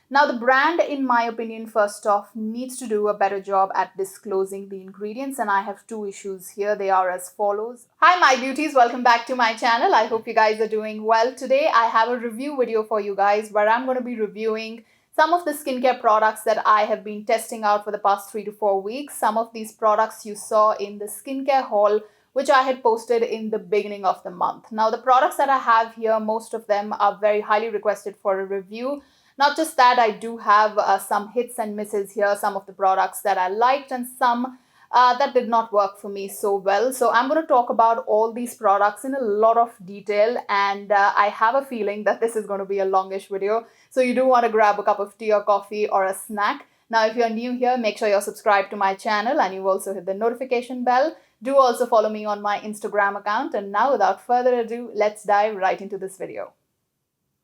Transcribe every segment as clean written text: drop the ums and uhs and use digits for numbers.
Now, the brand, in my opinion, first off, needs to do a better job at disclosing the ingredients, and I have two issues here. They are as follows. Hi, my beauties. Welcome back to my channel. I hope you guys are doing well. Today, I have a review video for you guys where I'm going to be reviewing some of the skincare products that I have been testing out for the past 3 to 4 weeks. Some of these products you saw in the skincare haul, which I had posted in the beginning of the month. Now, the products that I have here, most of them are very highly requested for a review. Not just that, I do have some hits and misses here, some of the products that I liked and some that did not work for me so well. So I'm going to talk about all these products in a lot of detail, and I have a feeling that this is going to be a longish video. So you do want to grab a cup of tea or coffee or a snack. Now, if you're new here, make sure you're subscribed to my channel and you also hit the notification bell. Do also follow me on my Instagram account. And now, without further ado, let's dive right into this video.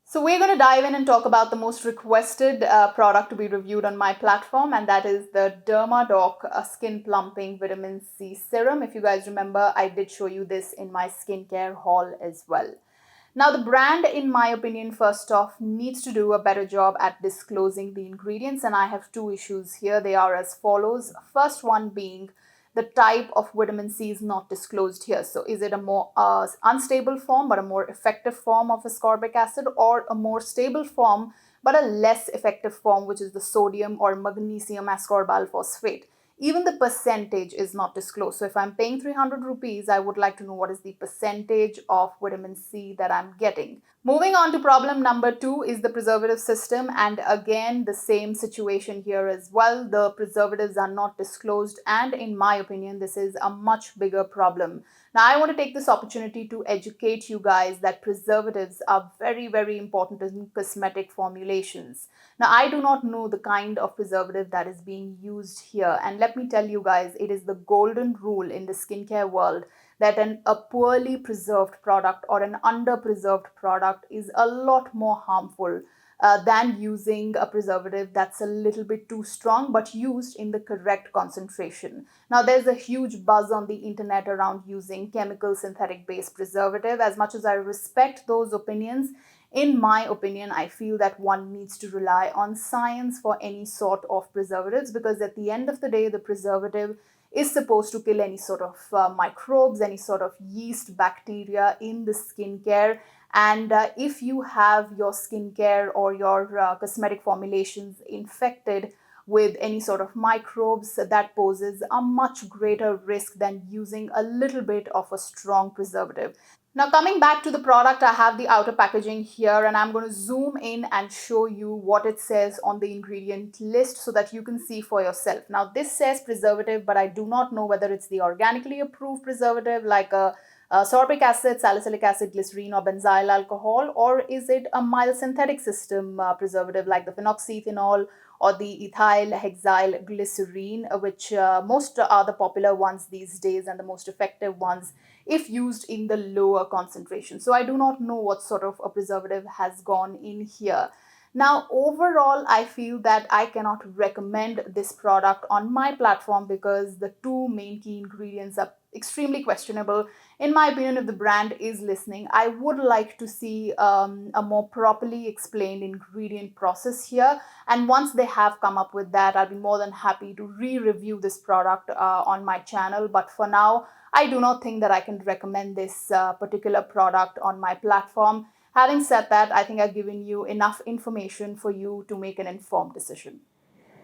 So we're going to dive in and talk about the most requested product to be reviewed on my platform, and that is the Dermadoc Skin Plumping Vitamin C Serum. If you guys remember, I did show you this in my skincare haul as well. Now, the brand, in my opinion, first off, needs to do a better job at disclosing the ingredients, and I have two issues here. They are as follows. First one being the type of vitamin C is not disclosed here. So is it a more unstable form but a more effective form of ascorbic acid, or a more stable form but a less effective form, which is the sodium or magnesium ascorbyl phosphate? Even the percentage is not disclosed. So if I'm paying 300 rupees, I would like to know what is the percentage of vitamin C that I'm getting. Moving on to problem number 2 is the preservative system, and again the same situation here as well. The preservatives are not disclosed, and in my opinion this is a much bigger problem. Now, I want to take this opportunity to educate you guys that preservatives are very important in cosmetic formulations. Now, I do not know the kind of preservative that is being used here, and let me tell you guys, it is the golden rule in the skincare world that a poorly preserved product or an under-preserved product is a lot more harmful than using a preservative that's a little bit too strong but used in the correct concentration. Now, there's a huge buzz on the internet around using chemical synthetic based preservative. As much as I respect those opinions, in my opinion, I feel that one needs to rely on science for any sort of preservatives, because at the end of the day, the preservative is supposed to kill any sort of microbes, any sort of yeast, bacteria in the skincare. And if you have your skincare or your cosmetic formulations infected with any sort of microbes, that poses a much greater risk than using a little bit of a strong preservative. Now, coming back to the product, I have the outer packaging here, and I'm going to zoom in and show you what it says on the ingredient list so that you can see for yourself. Now, this says preservative, but I do not know whether it's the organically approved preservative like a sorbic acid, salicylic acid, glycerine, or benzyl alcohol, or is it a mild synthetic system preservative like the phenoxyethanol or the ethyl hexyl glycerine, which most are the popular ones these days and the most effective ones if used in the lower concentration. So I do not know what sort of a preservative has gone in here. Now, overall, I feel that I cannot recommend this product on my platform because the two main key ingredients are extremely questionable. In my opinion, if the brand is listening, I would like to see a more properly explained ingredient process here. And once they have come up with that, I'll be more than happy to re-review this product on my channel. But for now, I do not think that I can recommend this particular product on my platform. Having said that, I think I've given you enough information for you to make an informed decision.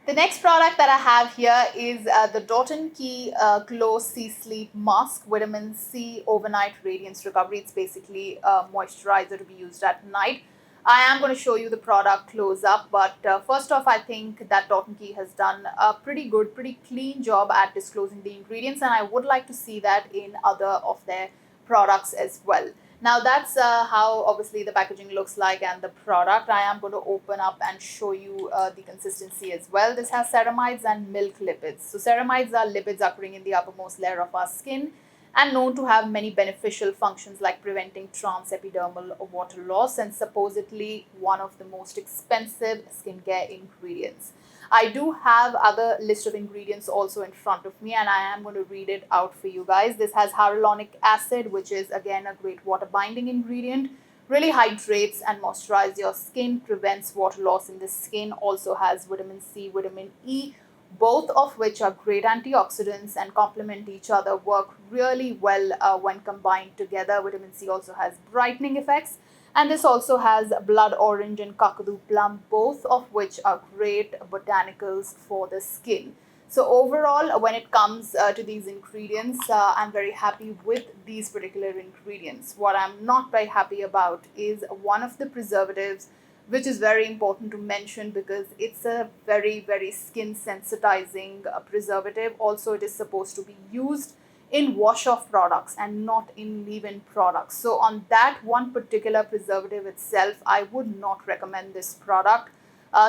The next product that I have here is the Daughterkey Glow Sea Sleep Mask Vitamin C Overnight Radiance Recovery. It's basically a moisturizer to be used at night. I am going to show you the product close up, but first off, I think that Daughterkey has done a pretty good, pretty clean job at disclosing the ingredients, and I would like to see that in other of their products as well. Now, that's how obviously the packaging looks like and the product. I am going to open up and show you the consistency as well. This has ceramides and milk lipids. So ceramides are lipids occurring in the uppermost layer of our skin and known to have many beneficial functions like preventing transepidermal water loss, and supposedly one of the most expensive skincare ingredients. I do have other list of ingredients also in front of me, and I am going to read it out for you guys. This has hyaluronic acid, which is again a great water binding ingredient. really hydrates and moisturizes your skin, prevents water loss in the skin, also has vitamin C, vitamin E, both of which are great antioxidants and complement each other, work really well when combined together. Vitamin C also has brightening effects, and this also has blood orange and kakadu plum, both of which are great botanicals for the skin. So overall, when it comes to these ingredients, I'm very happy with these particular ingredients. What I'm not very happy about is one of the preservatives, which is very important to mention because it's a very, very skin sensitizing preservative. Also, it is supposed to be used in wash-off products and not in leave-in products. So on that one particular preservative itself, I would not recommend this product.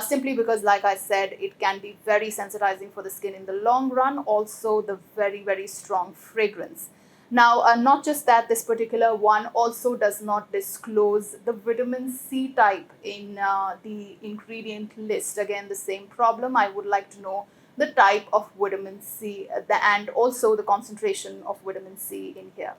Simply because, like I said, it can be very sensitizing for the skin in the long run. Also, the very, very strong fragrance. Now, not just that, this particular one also does not disclose the vitamin C type in the ingredient list. Again, the same problem. I would like to know the type of vitamin C and also the concentration of vitamin C in here.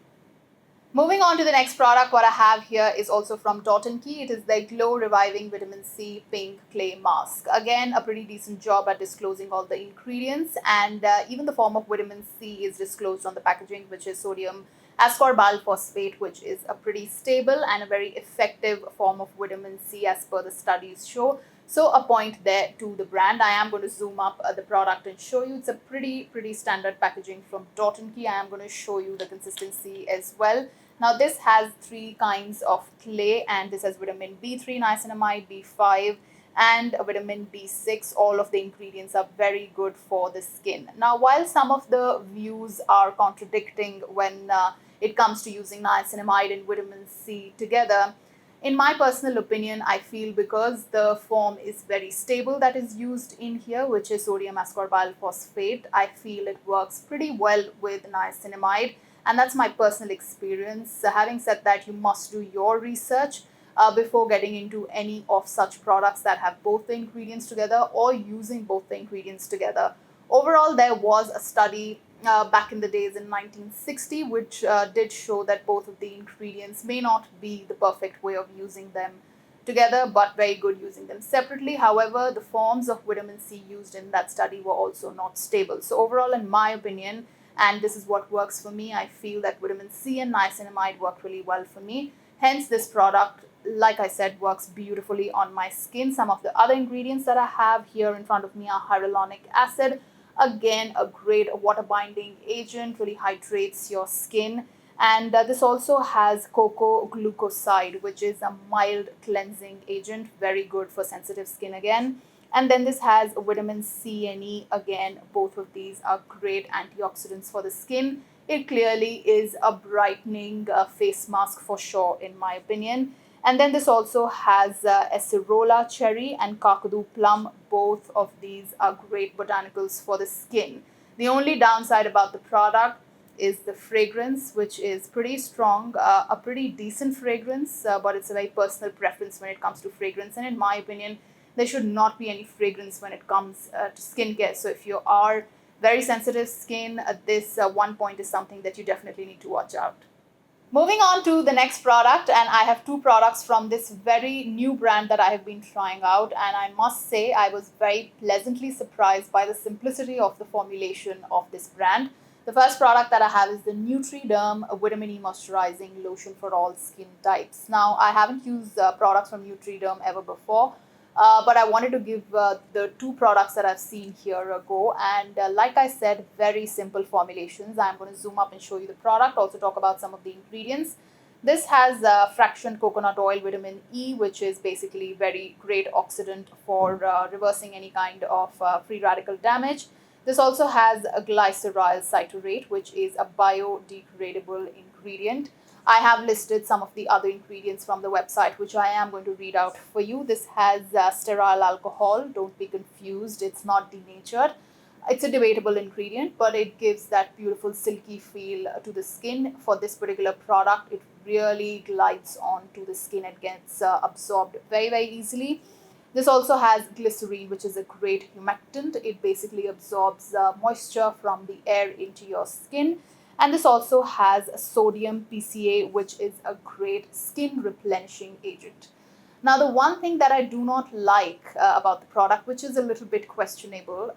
Moving on to the next product, what I have here is also from Daughterkey. It is the Glow Reviving Vitamin C Pink Clay Mask. Again, a pretty decent job at disclosing all the ingredients, and even the form of vitamin C is disclosed on the packaging, which is sodium ascorbyl phosphate, which is a pretty stable and a very effective form of vitamin C as per the studies show. So a point there to the brand. I am going to zoom up the product and show you. It's a pretty standard packaging from Daughterkey. I am going to show you the consistency as well. Now this has 3 kinds of clay, and this has vitamin B3, niacinamide, B5 and vitamin B6. All of the ingredients are very good for the skin. Now while some of the views are contradicting when it comes to using niacinamide and vitamin C together, in my personal opinion, I feel because the form is very stable that is used in here, which is sodium ascorbyl phosphate, I feel it works pretty well with niacinamide. And that's my personal experience. Having said that, you must do your research before getting into any of such products that have both the ingredients together or using both the ingredients together. Overall, there was a study back in the days in 1960 which did show that both of the ingredients may not be the perfect way of using them together, but very good using them separately. However, the forms of vitamin C used in that study were also not stable. So overall, in my opinion, and this is what works for me, I feel that vitamin C and niacinamide work really well for me. Hence, this product, like I said, works beautifully on my skin. Some of the other ingredients that I have here in front of me are hyaluronic acid. Again, a great water binding agent, really hydrates your skin. And this also has cocoa glucoside, which is a mild cleansing agent, very good for sensitive skin again. And then this has vitamin C and E. Again, both of these are great antioxidants for the skin. It clearly is a brightening face mask for sure, in my opinion. And then this also has acerola cherry and kakadu plum. Both of these are great botanicals for the skin. The only downside about the product is the fragrance, which is pretty strong, a pretty decent fragrance, but it's a very personal preference when it comes to fragrance. And in my opinion, there should not be any fragrance when it comes to skincare. So if you are very sensitive skin, this one point is something that you definitely need to watch out. Moving on to the next product, and I have 2 products from this very new brand that I have been trying out, and I must say I was very pleasantly surprised by the simplicity of the formulation of this brand. The first product that I have is the Nutriderm Vitamin E Moisturizing Lotion for all skin types. Now, I haven't used products from Nutriderm ever before, but I wanted to give the 2 products that I've seen here a go. And like I said, very simple formulations. I'm going to zoom up and show you the product, also talk about some of the ingredients. This has fractioned coconut oil vitamin E, which is basically very great oxidant for reversing any kind of free radical damage. This also has a glyceryl citrate, which is a biodegradable ingredient. I have listed some of the other ingredients from the website, which I am going to read out for you. This has sterile alcohol. Don't be confused. It's not denatured. It's a debatable ingredient, but it gives that beautiful silky feel to the skin. For this particular product, it really glides onto the skin. It gets absorbed very easily. This also has glycerine, which is a great humectant. It basically absorbs moisture from the air into your skin. And this also has sodium PCA, which is a great skin replenishing agent. Now, the one thing that I do not like about the product, which is a little bit questionable,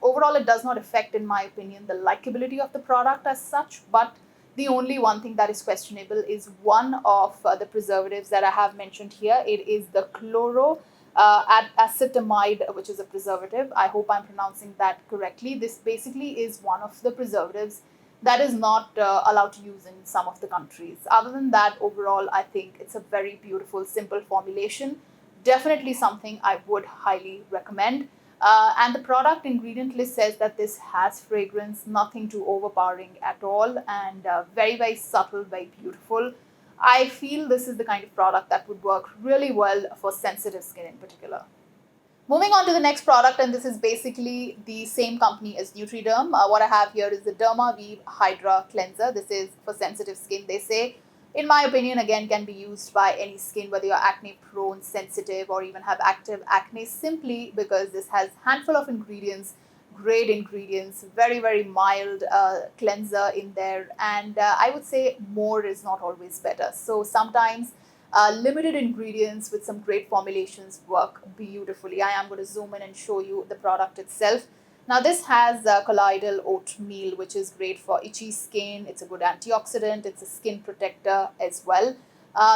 overall, it does not affect, in my opinion, the likability of the product as such, but the only one thing that is questionable is one of the preservatives that I have mentioned here. It is the chloroacetamide, which is a preservative. I hope I'm pronouncing that correctly. This basically is one of the preservatives that is not allowed to use in some of the countries. Other than that, overall, I think it's a very beautiful, simple formulation. Definitely something I would highly recommend. And the product ingredient list says that this has fragrance, nothing too overpowering at all, and very, very subtle, very beautiful. I feel this is the kind of product that would work really well for sensitive skin in particular. Moving on to the next product, and this is basically the same company as Nutriderm. What I have here is the Dermaweave Hydra Cleanser. This is for sensitive skin, they say. In my opinion, again, can be used by any skin, whether you're acne prone, sensitive, or even have active acne, simply because this has a handful of ingredients, great ingredients, very, very mild cleanser in there. And I would say more is not always better. So sometimes limited ingredients with some great formulations work beautifully. I am going to zoom in and show you the product itself. Now, this has colloidal oatmeal, which is great for itchy skin. It's a good antioxidant. It's a skin protector as well.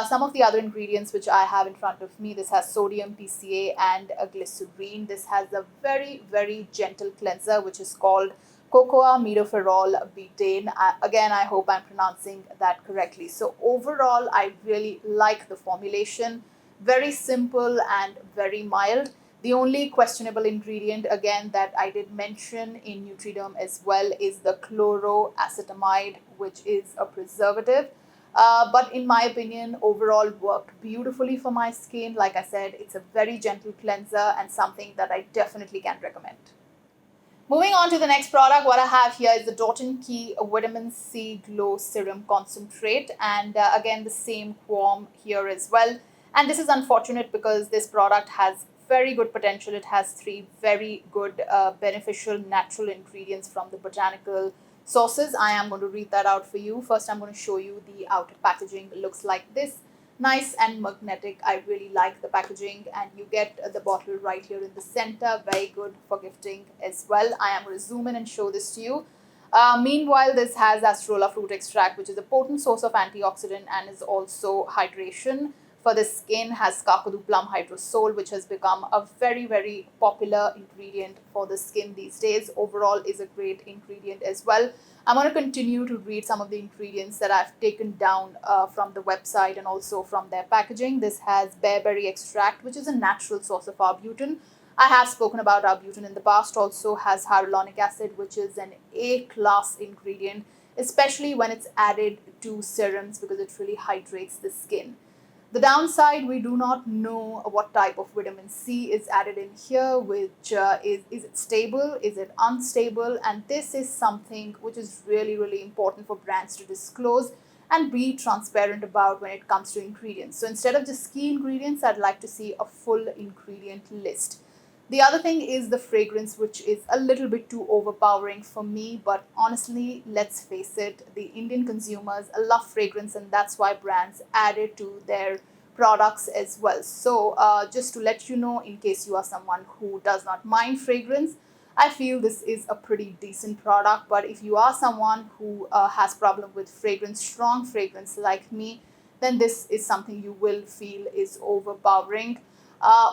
Some of the other ingredients which I have in front of me, this has sodium PCA and a glycerine. This has a very, very gentle cleanser, which is called cocoa metoferol betaine. Again, I hope I'm pronouncing that correctly. So overall, I really like the formulation. Very simple and very mild. The only questionable ingredient, again, that I did mention in Nutriderm as well is the chloroacetamide, which is a preservative. But in my opinion, overall worked beautifully for my skin. Like I said, it's a very gentle cleanser and something that I definitely can recommend. Moving on to the next product, what I have here is the Daughterkey Vitamin C Glow Serum Concentrate. And again, the same qualm here as well. And this is unfortunate because this product has very good potential. It has 3 very good beneficial natural ingredients from the botanical sources. I am going to read that out for you. First, I'm going to show you the outer packaging. It looks like this. Nice and magnetic. I really like the packaging, and you get the bottle right here in the center. Very good for gifting as well. I am going to zoom in and show this to you. Meanwhile, this has acerola fruit extract, which is a potent source of antioxidant and is also hydration. For the skin, has kakadu plum hydrosol, which has become a very, very popular ingredient for the skin these days. Overall is a great ingredient as well. I'm going to continue to read some of the ingredients that I've taken down from the website and also from their packaging. This has bearberry extract, which is a natural source of arbutin. I have spoken about arbutin in the past. Also has hyaluronic acid, which is an A-class ingredient, especially when it's added to serums because it really hydrates the skin. The downside, we do not know what type of vitamin C is added in here, which is it stable, is it unstable? And this is something which is really, really important for brands to disclose and be transparent about when it comes to ingredients. So instead of just key ingredients, I'd like to see a full ingredient list. The other thing is the fragrance, which is a little bit too overpowering for me. But honestly, let's face it, the Indian consumers love fragrance, and that's why brands add it to their products as well. So just to let you know, in case you are someone who does not mind fragrance, I feel this is a pretty decent product. But if you are someone who has problem with fragrance, strong fragrance like me, then this is something you will feel is overpowering.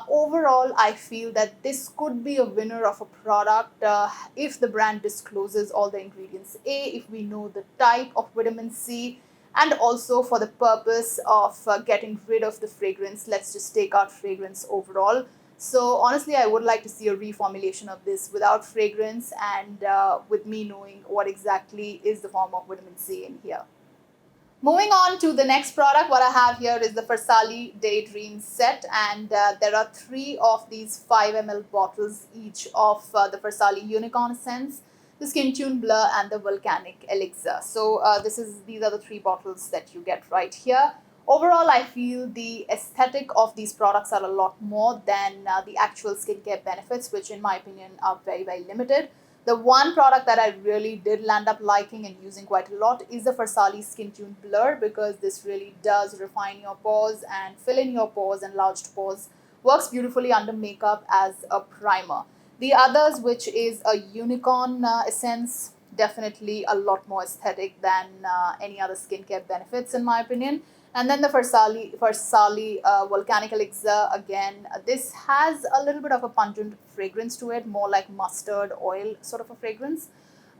Overall, I feel that this could be a winner of a product if the brand discloses all the ingredients. If we know the type of vitamin C, and also for the purpose of getting rid of the fragrance, let's just take out fragrance overall. So honestly, I would like to see a reformulation of this without fragrance and with me knowing what exactly is the form of vitamin C in here. Moving on to the next product, what I have here is the Farsali Daydream set, and there are 3 of these 5 ml bottles each of the Farsali Unicorn Essence, the Skin Tune Blur, and the Volcanic Elixir. So these are the 3 bottles that you get right here. Overall, I feel the aesthetic of these products are a lot more than the actual skincare benefits, which in my opinion are very, very limited. The one product that I really did land up liking and using quite a lot is the Farsali Skin Tune Blur, because this really does refine your pores and fill in your pores, enlarged pores. Works beautifully under makeup as a primer. The others, which is a Unicorn Essence, definitely a lot more aesthetic than any other skincare benefits in my opinion. And then the Farsali Volcanic Elixir, again, this has a little bit of a pungent fragrance to it, more like mustard oil sort of a fragrance.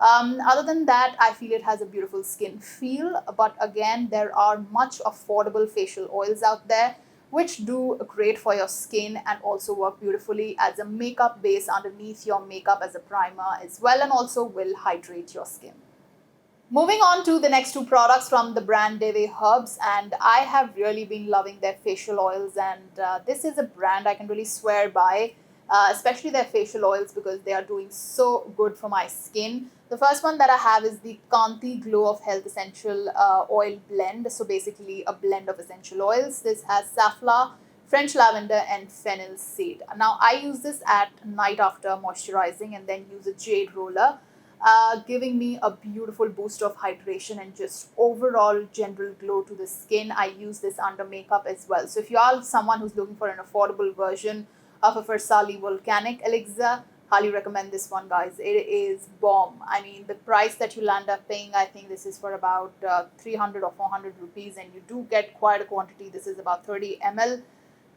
Other than that, I feel it has a beautiful skin feel, but again, there are much affordable facial oils out there which do great for your skin and also work beautifully as a makeup base underneath your makeup as a primer as well, and also will hydrate your skin. Moving on to the next two products from the brand Davey Herbs, and I have really been loving their facial oils, and this is a brand I can really swear by, especially their facial oils, because they are doing so good for my skin. The first one that I have is the Kanti Glow of Health Essential Oil Blend. So basically a blend of essential oils. This has safflower, French lavender and fennel seed. Now I use this at night after moisturizing and then use a jade roller, giving me a beautiful boost of hydration and just overall general glow to the skin. I use this under makeup as well. So if you are someone who's looking for an affordable version of a Farsali Volcanic Elixir, highly recommend this one, guys. It is bomb. I mean, the price that you'll end up paying, I think this is for about 300 or 400 rupees, and you do get quite a quantity. This is about 30 ml.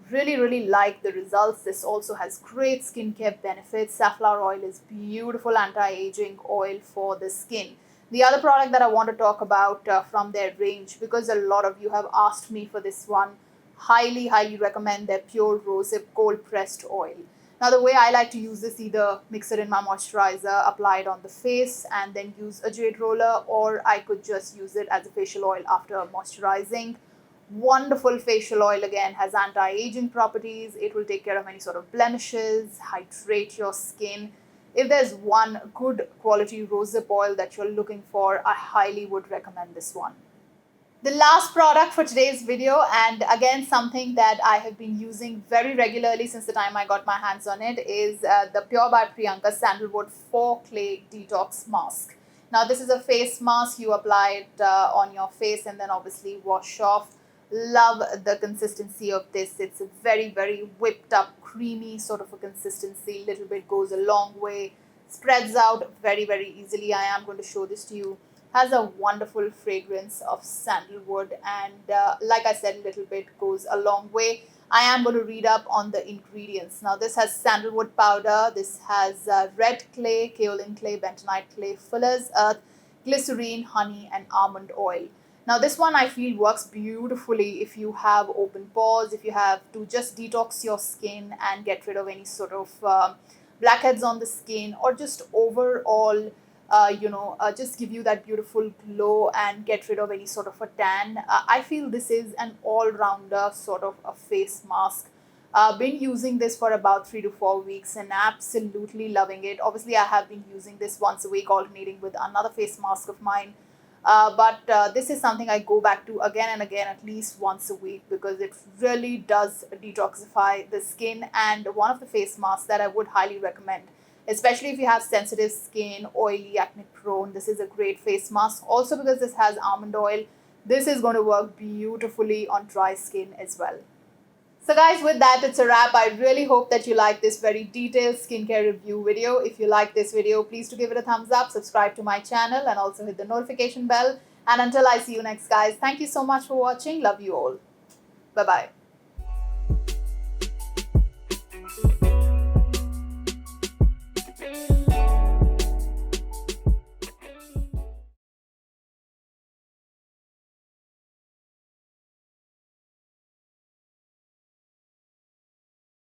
Really like the results. This also has great skincare benefits. Safflower oil is beautiful anti-aging oil for the skin. The other product that I want to talk about from their range, because a lot of you have asked me for this one, highly recommend their Pure Rosehip Cold Pressed Oil. Now the way I like to use this, either mix it in my moisturizer, apply it on the face and then use a jade roller, or I could just use it as a facial oil after moisturizing. Wonderful facial oil, again, has anti-aging properties. It will take care of any sort of blemishes, hydrate your skin. If there's one good quality rosehip oil that you're looking for, I highly would recommend this one. The last product for today's video, and again something that I have been using very regularly since the time I got my hands on it, is the Pure by Priyanka Sandalwood 4 Clay Detox Mask. Now this is a face mask. You apply it on your face and then obviously wash off. Love the consistency of this. It's a very whipped up, creamy sort of a consistency. Little bit goes a long way. Spreads out very easily. I am going to show this to you. Has a wonderful fragrance of sandalwood, and like I said, a little bit goes a long way. I am going to read up on the ingredients. Now this has sandalwood powder, this has red clay, kaolin clay, bentonite clay, fuller's earth, glycerine, honey and almond oil. Now this one I feel works beautifully if you have open pores, if you have to just detox your skin and get rid of any sort of blackheads on the skin, or just overall just give you that beautiful glow and get rid of any sort of a tan. I feel this is an all-rounder sort of a face mask. Been using this for about 3 to 4 weeks and absolutely loving it. Obviously, I have been using this once a week, alternating with another face mask of mine. But this is something I go back to again and again, at least once a week, because it really does detoxify the skin, and one of the face masks that I would highly recommend, especially if you have sensitive skin, oily, acne prone. This is a great face mask. Also because this has almond oil, this is going to work beautifully on dry skin as well. So guys, with that, it's a wrap. I really hope that you like this very detailed skincare review video. If you like this video, please do give it a thumbs up, subscribe to my channel and also hit the notification bell. And until I see you next, guys, thank you so much for watching. Love you all. Bye-bye.